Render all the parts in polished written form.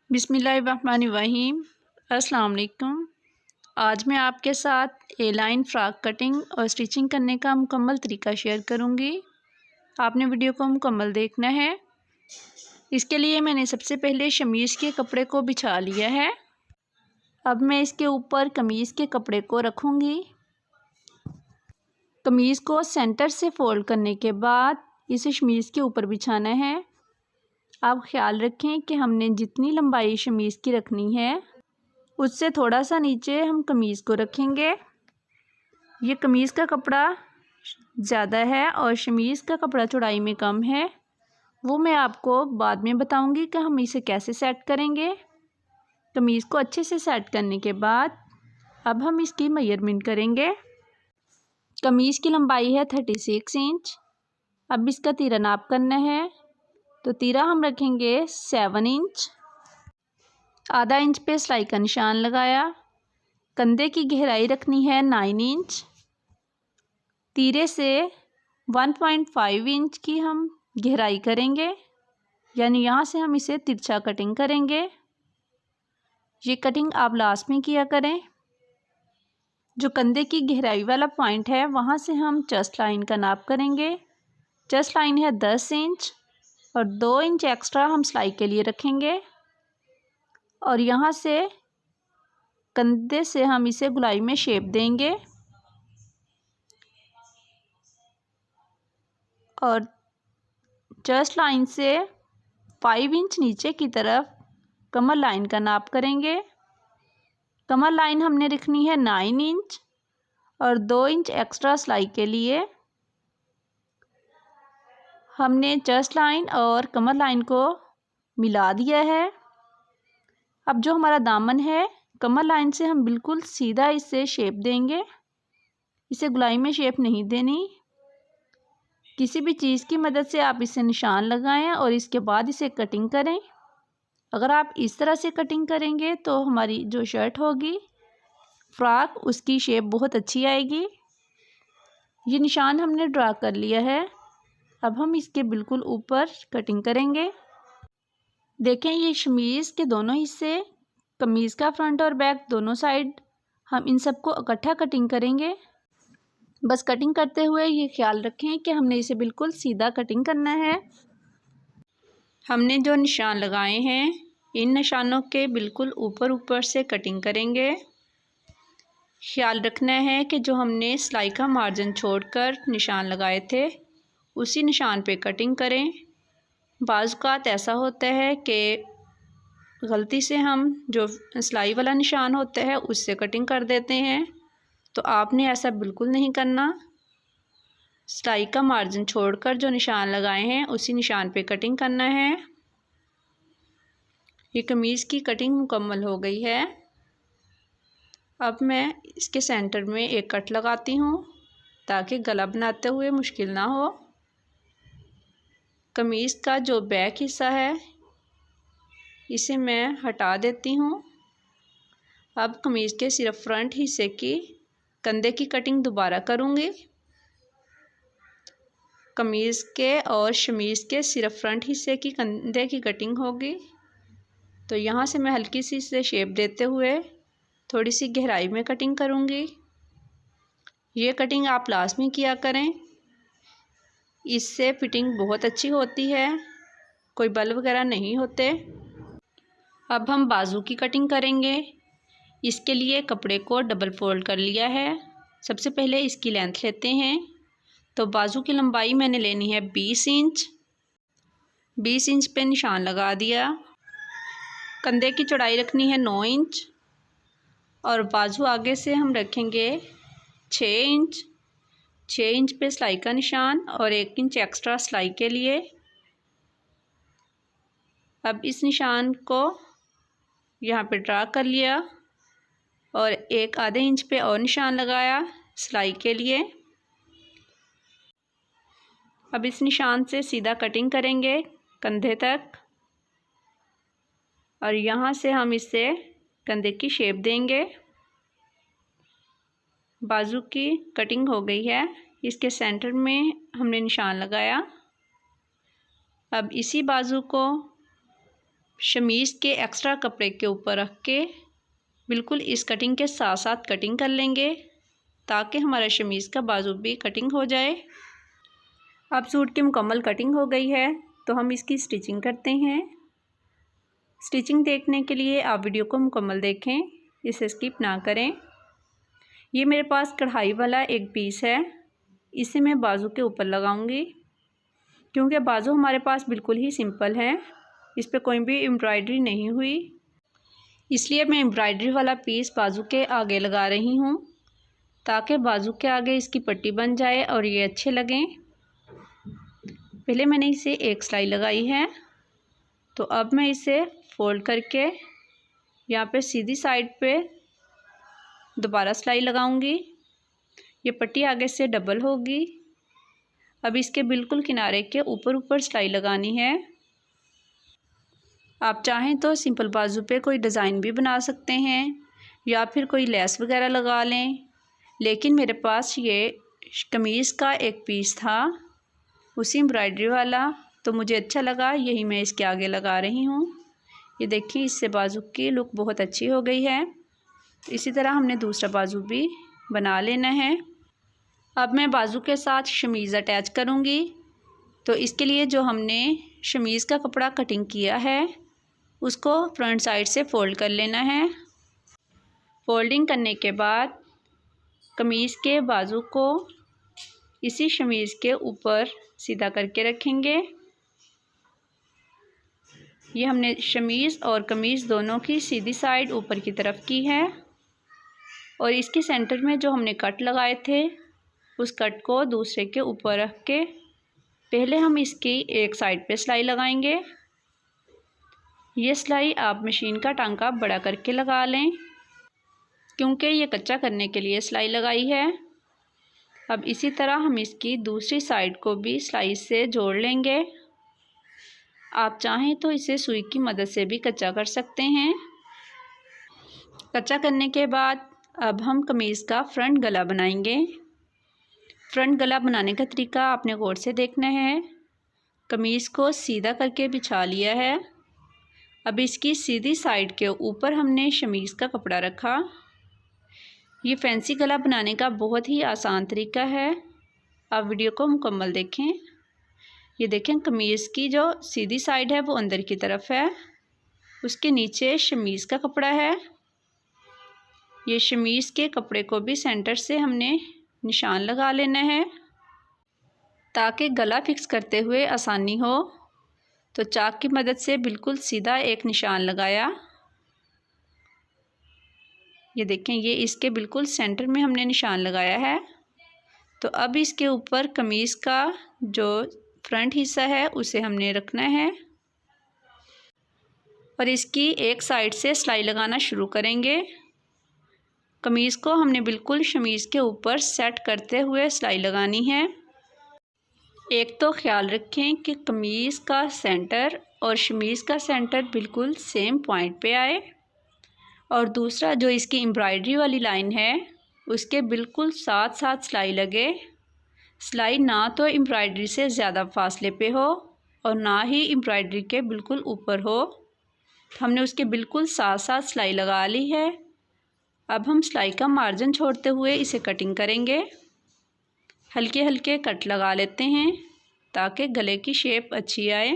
बिस्मिल्लाहिर्रहमानिर्रहीम। अस्सलाम वालेकुम। आज मैं आपके साथ ए लाइन फ़्रॉक कटिंग और स्टिचिंग करने का मुकम्मल तरीका शेयर करूंगी। आपने वीडियो को मुकम्मल देखना है। इसके लिए मैंने सबसे पहले शमीज़ के कपड़े को बिछा लिया है। अब मैं इसके ऊपर कमीज़ के कपड़े को रखूंगी। कमीज़ को सेंटर से फोल्ड करने के बाद इसे शमीज़ के ऊपर बिछाना है। आप ख्याल रखें कि हमने जितनी लंबाई शमीज़ की रखनी है उससे थोड़ा सा नीचे हम कमीज़ को रखेंगे। ये कमीज़ का कपड़ा ज़्यादा है और शमीज़ का कपड़ा चौड़ाई में कम है। वो मैं आपको बाद में बताऊंगी कि हम इसे कैसे सेट करेंगे। कमीज़ को अच्छे से सेट करने के बाद अब हम इसकी मेजरमेंट करेंगे। कमीज़ की लंबाई है 36 इंच। अब इसका तीरा नाप करना है, तो तीरा हम रखेंगे 7 इंच। आधा इंच पे सिलाई का निशान लगाया। कंधे की गहराई रखनी है 9 इंच। तीरे से 1.5 इंच की हम गहराई करेंगे, यानी यहाँ से हम इसे तिरछा कटिंग करेंगे। ये कटिंग आप लास्ट में किया करें। जो कंधे की गहराई वाला पॉइंट है वहाँ से हम चेस्ट लाइन का नाप करेंगे। चेस्ट लाइन है 10 इंच और 2 इंच एक्स्ट्रा हम सिलाई के लिए रखेंगे। और यहाँ से कंधे से हम इसे गुलाई में शेप देंगे और चेस्ट लाइन से 5 इंच नीचे की तरफ कमर लाइन का नाप करेंगे। कमर लाइन हमने रखनी है 9 इंच और 2 इंच एक्स्ट्रा सिलाई के लिए। हमने चेस्ट लाइन और कमर लाइन को मिला दिया है। अब जो हमारा दामन है कमर लाइन से हम बिल्कुल सीधा इसे शेप देंगे। इसे गुलाई में शेप नहीं देनी। किसी भी चीज़ की मदद से आप इसे निशान लगाएं और इसके बाद इसे कटिंग करें। अगर आप इस तरह से कटिंग करेंगे तो हमारी जो शर्ट होगी फ्रॉक, उसकी शेप बहुत अच्छी आएगी। ये निशान हमने ड्रा कर लिया है। अब हम इसके बिल्कुल ऊपर कटिंग करेंगे। देखें, ये शमीज़ के दोनों हिस्से, कमीज़ का फ्रंट और बैक दोनों साइड, हम इन सबको इकट्ठा कटिंग करेंगे। बस कटिंग करते हुए ये ख्याल रखें कि हमने इसे बिल्कुल सीधा कटिंग करना है। हमने जो निशान लगाए हैं इन निशानों के बिल्कुल ऊपर ऊपर से कटिंग करेंगे। ख्याल रखना है कि जो हमने सिलाई का मार्जिन छोड़कर निशान लगाए थे उसी निशान पे कटिंग करें। बाज़ औक़ात ऐसा होता है कि गलती से हम जो सिलाई वाला निशान होता है उससे कटिंग कर देते हैं, तो आपने ऐसा बिल्कुल नहीं करना। सिलाई का मार्जिन छोड़कर जो निशान लगाए हैं उसी निशान पे कटिंग करना है। ये कमीज़ की कटिंग मुकम्मल हो गई है। अब मैं इसके सेंटर में एक कट लगाती हूँ ताकि गला बनाते हुए मुश्किल ना हो। कमीज़ का जो बैक हिस्सा है इसे मैं हटा देती हूँ। अब कमीज़ के सिर्फ फ्रंट हिस्से की कंधे की कटिंग दोबारा करूँगी। कमीज़ के और शमीज़ के सिर्फ फ्रंट हिस्से की कंधे की कटिंग होगी। तो यहाँ से मैं हल्की सी इसे शेप देते हुए थोड़ी सी गहराई में कटिंग करूँगी। ये कटिंग आप लास्ट में किया करें, इससे फिटिंग बहुत अच्छी होती है, कोई बल वगैरह नहीं होते। अब हम बाजू की कटिंग करेंगे। इसके लिए कपड़े को डबल फोल्ड कर लिया है। सबसे पहले इसकी लेंथ लेते हैं। तो बाजू की लंबाई मैंने लेनी है 20 इंच। 20 इंच पे निशान लगा दिया। कंधे की चौड़ाई रखनी है 9 इंच और बाजू आगे से हम रखेंगे 6 इंच। 6 इंच पे सिलाई का निशान और 1 इंच एक्स्ट्रा सिलाई के लिए। अब इस निशान को यहाँ पे ड्रा कर लिया और एक आधे इंच पे और निशान लगाया सिलाई के लिए। अब इस निशान से सीधा कटिंग करेंगे कंधे तक और यहाँ से हम इससे कंधे की शेप देंगे। बाजू की कटिंग हो गई है। इसके सेंटर में हमने निशान लगाया। अब इसी बाजू को शमीज़ के एक्स्ट्रा कपड़े के ऊपर रख के बिल्कुल इस कटिंग के साथ साथ कटिंग कर लेंगे ताकि हमारा शमीज़ का बाजू भी कटिंग हो जाए। अब सूट की मुकम्मल कटिंग हो गई है तो हम इसकी स्टिचिंग करते हैं। स्टिचिंग देखने के लिए आप वीडियो को मुकम्मल देखें, इसे स्किप ना करें। ये मेरे पास कढ़ाई वाला एक पीस है, इसे मैं बाजू के ऊपर लगाऊंगी। क्योंकि बाजू हमारे पास बिल्कुल ही सिंपल है, इस पर कोई भी एम्ब्रॉयडरी नहीं हुई, इसलिए मैं एम्ब्रॉयडरी वाला पीस बाजू के आगे लगा रही हूँ ताकि बाजू के आगे इसकी पट्टी बन जाए और ये अच्छे लगें। पहले मैंने इसे एक सिलाई लगाई है तो अब मैं इसे फोल्ड करके यहाँ पे सीधी साइड पे दोबारा सिलाई लगाऊंगी। ये पट्टी आगे से डबल होगी। अब इसके बिल्कुल किनारे के ऊपर सिलाई लगानी है। आप चाहें तो सिंपल बाजू पे कोई डिज़ाइन भी बना सकते हैं या फिर कोई लेस वगैरह लगा लें, लेकिन मेरे पास ये कमीज़ का एक पीस था उसी एम्ब्रॉयडरी वाला, तो मुझे अच्छा लगा, यही मैं इसके आगे लगा रही हूँ। ये देखिए, इससे बाजू की लुक बहुत अच्छी हो गई है। इसी तरह हमने दूसरा बाजू भी बना लेना है। अब मैं बाजू के साथ शमीज़ अटैच करूँगी, तो इसके लिए जो हमने शमीज़ का कपड़ा कटिंग किया है उसको फ्रंट साइड से फ़ोल्ड कर लेना है। फ़ोल्डिंग करने के बाद कमीज़ के बाजू को इसी शमीज़ के ऊपर सीधा करके रखेंगे। ये हमने शमीज़ और कमीज़ दोनों की सीधी साइड ऊपर की तरफ की है और इसके सेंटर में जो हमने कट लगाए थे उस कट को दूसरे के ऊपर रख के पहले हम इसकी एक साइड पे सिलाई लगाएंगे। ये सिलाई आप मशीन का टांका बड़ा करके लगा लें क्योंकि ये कच्चा करने के लिए सिलाई लगाई है। अब इसी तरह हम इसकी दूसरी साइड को भी सिलाई से जोड़ लेंगे। आप चाहें तो इसे सुई की मदद से भी कच्चा कर सकते हैं। कच्चा करने के बाद अब हम कमीज़ का फ्रंट गला बनाएंगे। फ्रंट गला बनाने का तरीका आपने गौर से देखना है। कमीज़ को सीधा करके बिछा लिया है। अब इसकी सीधी साइड के ऊपर हमने शमीज़ का कपड़ा रखा। ये फैंसी गला बनाने का बहुत ही आसान तरीका है, आप वीडियो को मुकम्मल देखें। ये देखें, कमीज़ की जो सीधी साइड है वो अंदर की तरफ है, उसके नीचे शमीज़ का कपड़ा है। ये शमीज़ के कपड़े को भी सेंटर से हमने निशान लगा लेना है ताकि गला फिक्स करते हुए आसानी हो। तो चाक की मदद से बिल्कुल सीधा एक निशान लगाया। ये देखें, ये इसके बिल्कुल सेंटर में हमने निशान लगाया है। तो अब इसके ऊपर कमीज़ का जो फ्रंट हिस्सा है उसे हमने रखना है और इसकी एक साइड से सिलाई लगाना शुरू करेंगे। कमीज़ को हमने बिल्कुल शमीज़ के ऊपर सेट करते हुए सिलाई लगानी है। एक तो ख्याल रखें कि कमीज़ का सेंटर और शमीज़ का सेंटर बिल्कुल सेम पॉइंट पे आए और दूसरा जो इसकी एम्ब्रॉयडरी वाली लाइन है उसके बिल्कुल साथ साथ सिलाई लगे। सिलाई ना तो एम्ब्रॉयडरी से ज़्यादा फासले पे हो और ना ही एम्ब्रॉयडरी के बिल्कुल ऊपर हो। हमने उसके बिल्कुल साथ साथ सिलाई लगा ली है। अब हम सिलाई का मार्जिन छोड़ते हुए इसे कटिंग करेंगे। हल्के हल्के कट लगा लेते हैं ताकि गले की शेप अच्छी आए।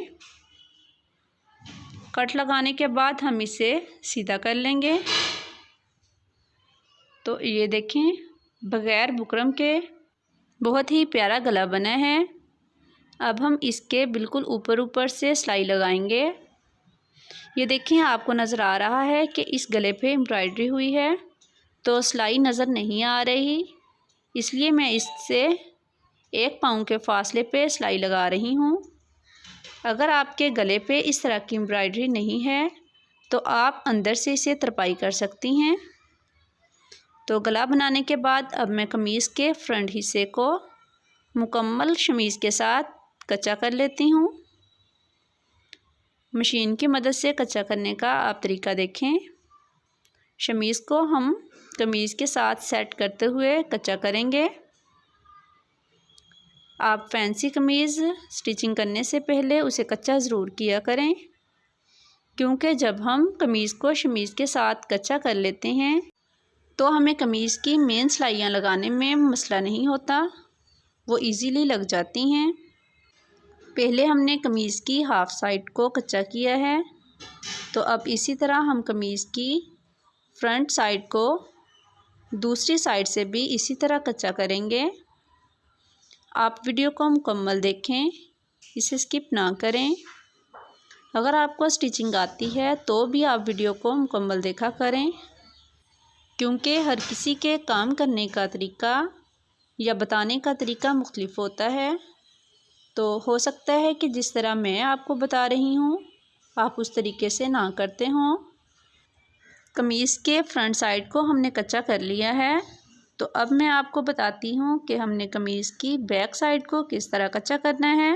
कट लगाने के बाद हम इसे सीधा कर लेंगे। तो ये देखें, बग़ैर बुकरम के बहुत ही प्यारा गला बना है। अब हम इसके बिल्कुल ऊपर से सिलाई लगाएंगे। ये देखें, आपको नज़र आ रहा है कि इस गले पे एम्ब्रॉयडरी हुई है तो सिलाई नज़र नहीं आ रही, इसलिए मैं इससे 1 पाँव के फासले पे सिलाई लगा रही हूँ। अगर आपके गले पे इस तरह की एम्ब्रॉयडरी नहीं है तो आप अंदर से इसे तरपाई कर सकती हैं। तो गला बनाने के बाद अब मैं कमीज़ के फ्रंट हिस्से को मुकम्मल शमीज़ के साथ कच्चा कर लेती हूँ। मशीन की मदद से कच्चा करने का आप तरीका देखें। शमीज़ को हम कमीज़ के साथ सेट करते हुए कच्चा करेंगे। आप फैंसी कमीज़ स्टिचिंग करने से पहले उसे कच्चा ज़रूर किया करें। क्योंकि जब हम कमीज़ को शमीज़ के साथ कच्चा कर लेते हैं तो हमें कमीज़ की मेन सिलाइयाँ लगाने में मसला नहीं होता, वो इजीली लग जाती हैं। पहले हमने कमीज़ की हाफ़ साइड को कच्चा किया है, तो अब इसी तरह हम कमीज़ की फ्रंट साइड को दूसरी साइड से भी इसी तरह कच्चा करेंगे। आप वीडियो को मुकम्मल देखें, इसे स्किप ना करें। अगर आपको स्टिचिंग आती है तो भी आप वीडियो को मुकम्मल देखा करें, क्योंकि हर किसी के काम करने का तरीका या बताने का तरीका मुख्तलिफ होता है। तो हो सकता है कि जिस तरह मैं आपको बता रही हूँ आप उस तरीके से ना करते हों। कमीज़ के फ्रंट साइड को हमने कच्चा कर लिया है, तो अब मैं आपको बताती हूँ कि हमने कमीज़ की बैक साइड को किस तरह कच्चा करना है।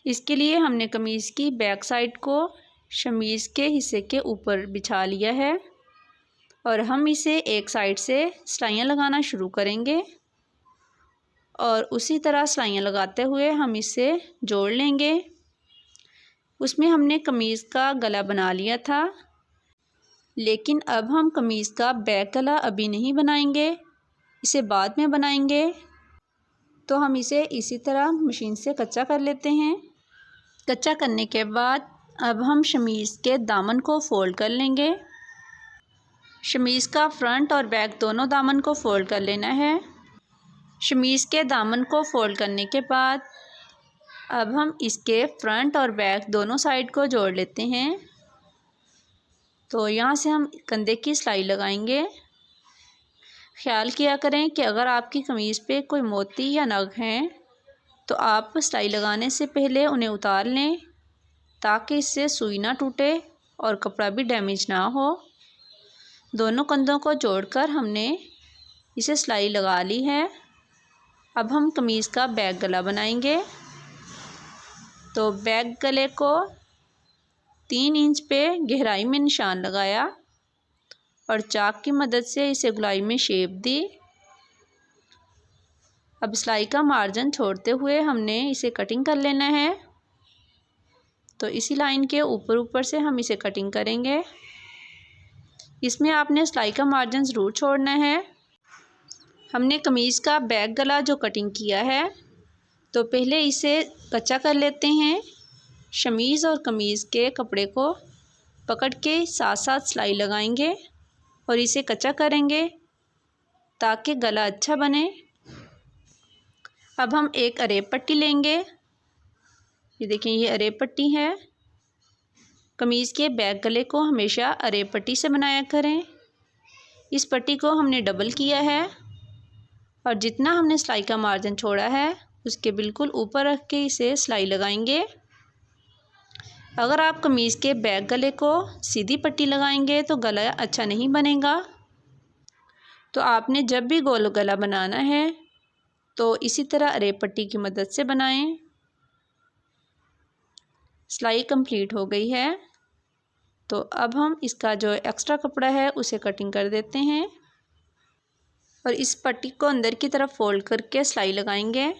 इसके लिए हमने कमीज़ की बैक साइड को शमीज़ के हिस्से के ऊपर बिछा लिया है और हम इसे एक साइड से सिलाइयाँ लगाना शुरू करेंगे और उसी तरह सिलाइयाँ लगाते हुए हम इसे जोड़ लेंगे। उसमें हमने कमीज़ का गला बना लिया था, लेकिन अब हम कमीज़ का बैक गला अभी नहीं बनाएंगे, इसे बाद में बनाएंगे। तो हम इसे इसी तरह मशीन से कच्चा कर लेते हैं। कच्चा करने के बाद अब हम शमीज़ के दामन को फ़ोल्ड कर लेंगे। शमीज़ का फ्रंट और बैक दोनों दामन को फ़ोल्ड कर लेना है। शमीज़ के दामन को फ़ोल्ड करने के बाद अब हम इसके फ्रंट और बैक दोनों साइड को जोड़ लेते हैं। तो यहाँ से हम कंधे की सिलाई लगाएंगे। ख़्याल किया करें कि अगर आपकी कमीज़ पे कोई मोती या नग हैं तो आप सिलाई लगाने से पहले उन्हें उतार लें, ताकि इससे सुई ना टूटे और कपड़ा भी डैमेज ना हो। दोनों कंधों को जोड़कर हमने इसे सिलाई लगा ली है। अब हम कमीज़ का बैक गला बनाएंगे। तो बैक गले को 3 इंच पे गहराई में निशान लगाया और चाक की मदद से इसे गोलाई में शेप दी। अब सिलाई का मार्जिन छोड़ते हुए हमने इसे कटिंग कर लेना है। तो इसी लाइन के ऊपर ऊपर से हम इसे कटिंग करेंगे। इसमें आपने सिलाई का मार्जिन ज़रूर छोड़ना है। हमने कमीज़ का बैक गला जो कटिंग किया है, तो पहले इसे कच्चा कर लेते हैं। शमीज़ और कमीज़ के कपड़े को पकड़ के साथ साथ सिलाई लगाएंगे और इसे कच्चा करेंगे ताकि गला अच्छा बने। अब हम एक अरेब पट्टी लेंगे। ये देखें, ये अरेब पट्टी है। कमीज़ के बैक गले को हमेशा अरेब पट्टी से बनाया करें। इस पट्टी को हमने डबल किया है और जितना हमने सिलाई का मार्जिन छोड़ा है उसके बिल्कुल ऊपर रख के इसे सिलाई लगाएंगे। अगर आप कमीज़ के बैक गले को सीधी पट्टी लगाएंगे तो गला अच्छा नहीं बनेगा। तो आपने जब भी गोल गला बनाना है तो इसी तरह अरेब पट्टी की मदद से बनाएं। सिलाई कंप्लीट हो गई है, तो अब हम इसका जो एक्स्ट्रा कपड़ा है उसे कटिंग कर देते हैं और इस पट्टी को अंदर की तरफ फोल्ड करके सिलाई लगाएंगे।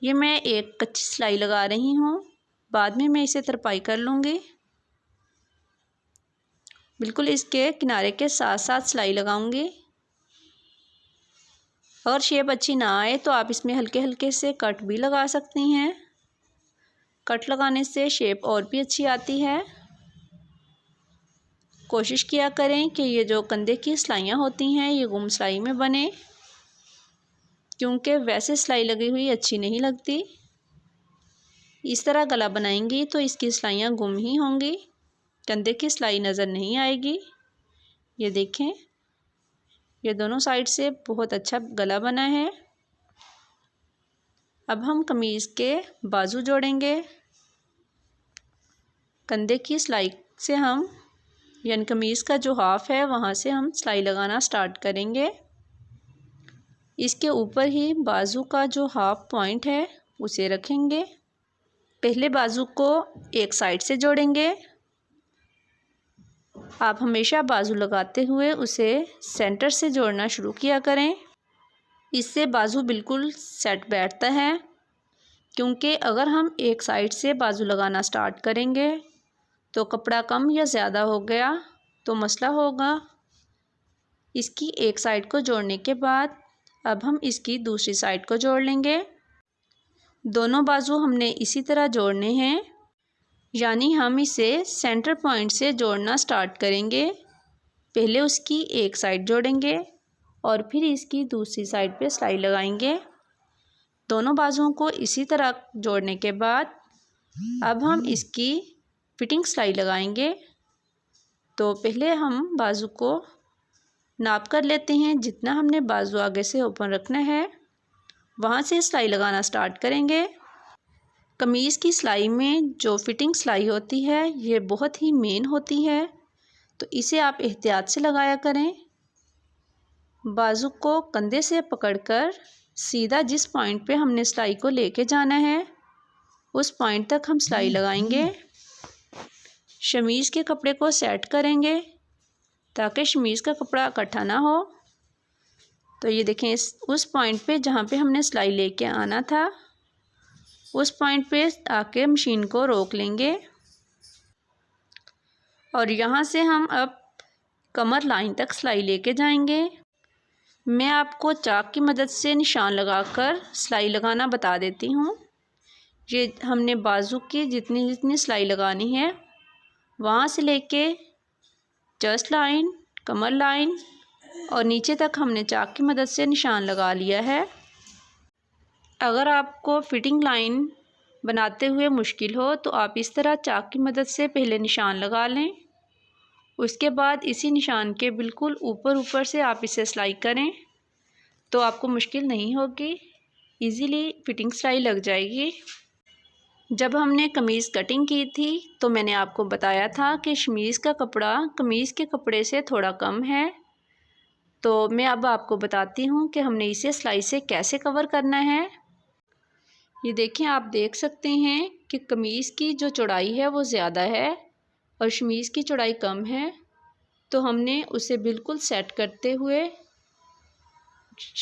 ये मैं एक कच्ची सिलाई लगा रही हूँ, बाद में मैं इसे तरपाई कर लूँगी। बिल्कुल इसके किनारे के साथ साथ सिलाई लगाऊंगी। अगर शेप अच्छी ना आए तो आप इसमें हल्के हल्के से कट भी लगा सकती हैं। कट लगाने से शेप और भी अच्छी आती है। कोशिश किया करें कि ये जो कंधे की सिलाइयाँ होती हैं ये गुम सिलाई में बने, क्योंकि वैसे सिलाई लगी हुई अच्छी नहीं लगती। इस तरह गला बनाएंगी तो इसकी सिलाइयाँ गुम ही होंगी, कंधे की सिलाई नज़र नहीं आएगी। ये देखें, ये दोनों साइड से बहुत अच्छा गला बना है। अब हम कमीज़ के बाजू जोड़ेंगे। कंधे की सिलाई से हम यानी कमीज़ का जो हाफ है वहाँ से हम सिलाई लगाना स्टार्ट करेंगे। इसके ऊपर ही बाजू का जो हाफ पॉइंट है उसे रखेंगे। पहले बाजू को एक साइड से जोड़ेंगे। आप हमेशा बाजू लगाते हुए उसे सेंटर से जोड़ना शुरू किया करें, इससे बाजू बिल्कुल सेट बैठता है। क्योंकि अगर हम एक साइड से बाजू लगाना स्टार्ट करेंगे तो कपड़ा कम या ज़्यादा हो गया तो मसला होगा। इसकी एक साइड को जोड़ने के बाद अब हम इसकी दूसरी साइड को जोड़ लेंगे। दोनों बाजू हमने इसी तरह जोड़ने हैं, यानी हम इसे सेंटर पॉइंट से जोड़ना स्टार्ट करेंगे। पहले उसकी एक साइड जोड़ेंगे और फिर इसकी दूसरी साइड पे सिलाई लगाएंगे। दोनों बाजुओं को इसी तरह जोड़ने के बाद अब हम इसकी फिटिंग सिलाई लगाएंगे। तो पहले हम बाजू को नाप कर लेते हैं, जितना हमने बाजू आगे से ओपन रखना है वहाँ से सिलाई लगाना स्टार्ट करेंगे। कमीज़ की सिलाई में जो फिटिंग सिलाई होती है ये बहुत ही मेन होती है, तो इसे आप एहतियात से लगाया करें। बाजू को कंधे से पकड़कर सीधा जिस पॉइंट पे हमने सिलाई को लेके जाना है उस पॉइंट तक हम सिलाई लगाएंगे। शमीज़ के कपड़े को सेट करेंगे ताकि शमीज़ का कपड़ा इकट्ठा ना हो। तो ये देखें, उस पॉइंट पे जहाँ पे हमने सिलाई लेके आना था उस पॉइंट पे आके मशीन को रोक लेंगे और यहाँ से हम अब कमर लाइन तक सिलाई लेके जाएंगे। मैं आपको चाक की मदद से निशान लगाकर सिलाई लगाना बता देती हूँ। ये हमने बाजू की जितनी जितनी सिलाई लगानी है वहाँ से लेके चेस्ट लाइन, कमर लाइन और नीचे तक हमने चाक की मदद से निशान लगा लिया है। अगर आपको फिटिंग लाइन बनाते हुए मुश्किल हो तो आप इस तरह चाक की मदद से पहले निशान लगा लें, उसके बाद इसी निशान के बिल्कुल ऊपर से आप इसे सिलाई करें तो आपको मुश्किल नहीं होगी, इजीली फिटिंग सिलाई लग जाएगी। जब हमने कमीज़ कटिंग की थी तो मैंने आपको बताया था कि शमीज़ का कपड़ा कमीज़ के कपड़े से थोड़ा कम है, तो मैं अब आपको बताती हूँ कि हमने इसे सिलाई से कैसे कवर करना है। ये देखें, आप देख सकते हैं कि कमीज़ की जो चौड़ाई है वो ज़्यादा है और शमीज़ की चौड़ाई कम है, तो हमने उसे बिल्कुल सेट करते हुए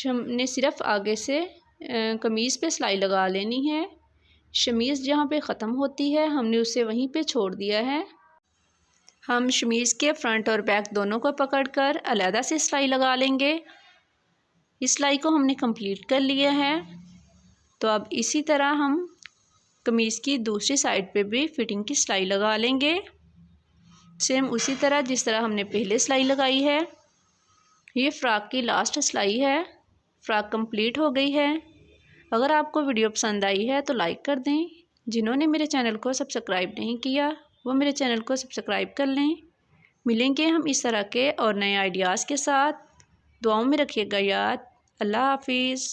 हमने सिर्फ़ आगे से कमीज़ पे सिलाई लगा लेनी है। शमीज़ जहाँ पे ख़त्म होती है हमने उसे वहीं पे छोड़ दिया है। हम शमीज़ के फ्रंट और बैक दोनों को पकड़कर अलहदा से सिलाई लगा लेंगे। इस सिलाई को हमने कंप्लीट कर लिया है। तो अब इसी तरह हम कमीज़ की दूसरी साइड पे भी फिटिंग की सिलाई लगा लेंगे, सेम उसी तरह जिस तरह हमने पहले सिलाई लगाई है। ये फ़्रॉक की लास्ट सिलाई है। फ़्रॉक कंप्लीट हो गई है। अगर आपको वीडियो पसंद आई है तो लाइक कर दें। जिन्होंने मेरे चैनल को सब्सक्राइब नहीं किया वो मेरे चैनल को सब्सक्राइब कर लें। मिलेंगे हम इस तरह के और नए आइडियाज़ के साथ। दुआओं में रखिएगा याद। अल्लाह हाफिज़।